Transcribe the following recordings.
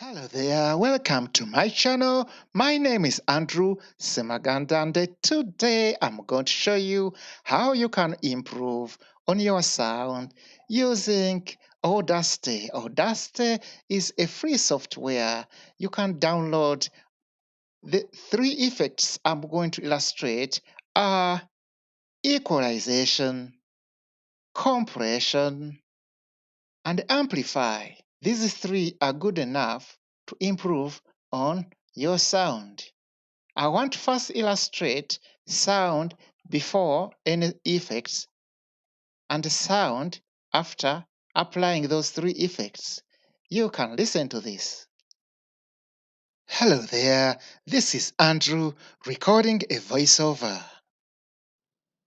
Hello there, welcome to my channel. My name is Andrew Semaganda, and today I'm going to show you how you can improve on your sound using Audacity. Audacity is a free software. You can download. The three effects I'm going to illustrate are equalization, compression, and amplify. These three are good enough to improve on your sound. I want to first illustrate sound before any effects and sound after applying those three effects. You can listen to this. Hello there, this is Andrew recording a voiceover.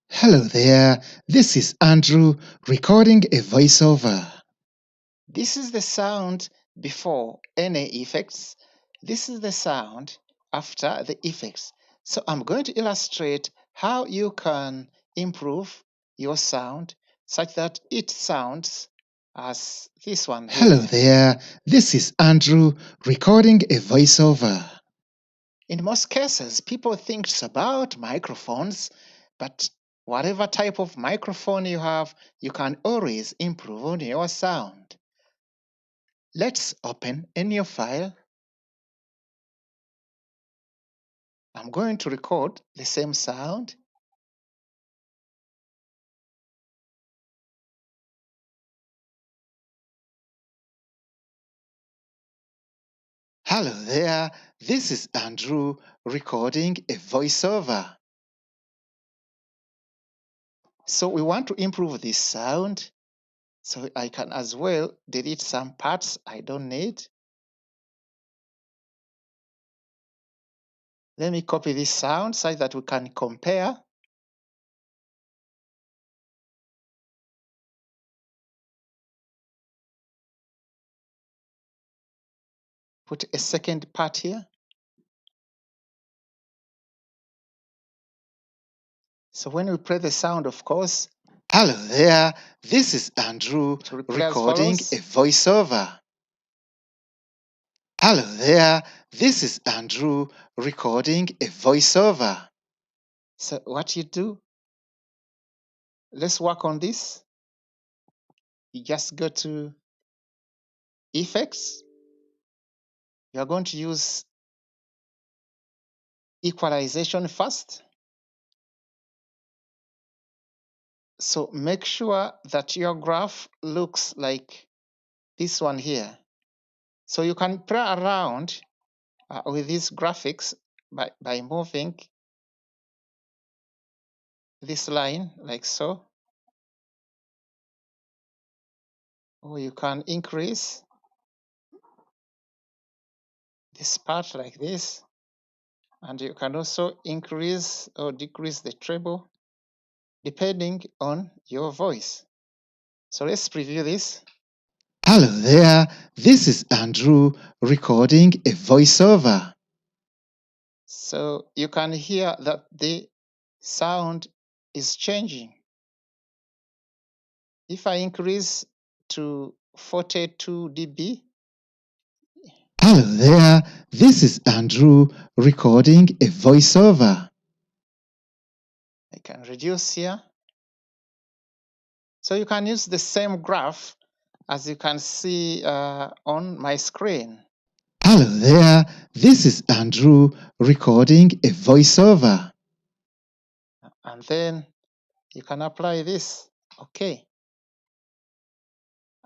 Hello there, this is Andrew recording a voiceover. This is the sound before any effects. This is the sound after the effects. So I'm going to illustrate how you can improve your sound such that it sounds as this one here. Hello there, this is Andrew recording a voiceover. In most cases, people think it's about microphones, but whatever type of microphone you have, you can always improve on your sound. Let's open a new file. I'm going to record the same sound. Hello there, this is Andrew recording a voiceover. So we want to improve this sound, so I can as well delete some parts I don't need. Let me copy this sound so that we can compare. Put a second part here. So when we play the sound, of course, hello there, this is Andrew recording a voiceover. Hello there, this is Andrew recording a voiceover. So what you do, let's work on this. You just go to Effects. You are going to use Equalization first. So make sure that your graph looks like this one here. So you can play around with these graphics by moving this line like so. Or you can increase this part like this. And you can also increase or decrease the treble depending on your voice. So let's preview this. Hello there, this is Andrew recording a voiceover. So you can hear that the sound is changing. If I increase to 42 dB. Hello there, this is Andrew recording a voiceover. I can reduce here. So you can use the same graph as you can see on my screen. Hello there, this is Andrew recording a voiceover. And then you can apply this. Okay.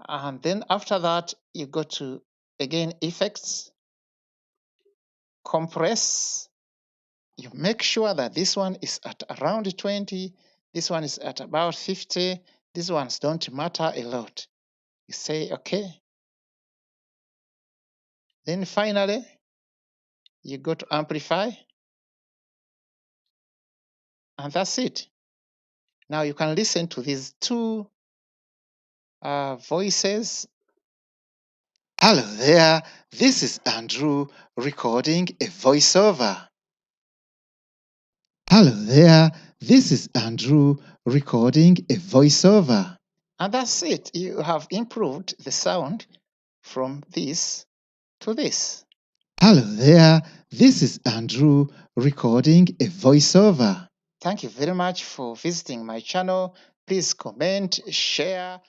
And then after that, you go to, again, Effects, Compress. You make sure that this one is at around 20, this one is at about 50, these ones don't matter a lot. You say okay. Then finally, you go to Amplify, and that's it. Now you can listen to these two voices. Hello there, this is Andrew recording a voiceover. Hello there, this is Andrew recording a voiceover. And that's it. You have improved the sound from this to this. Hello there, this is Andrew recording a voiceover. Thank you very much for visiting my channel. Please comment, share,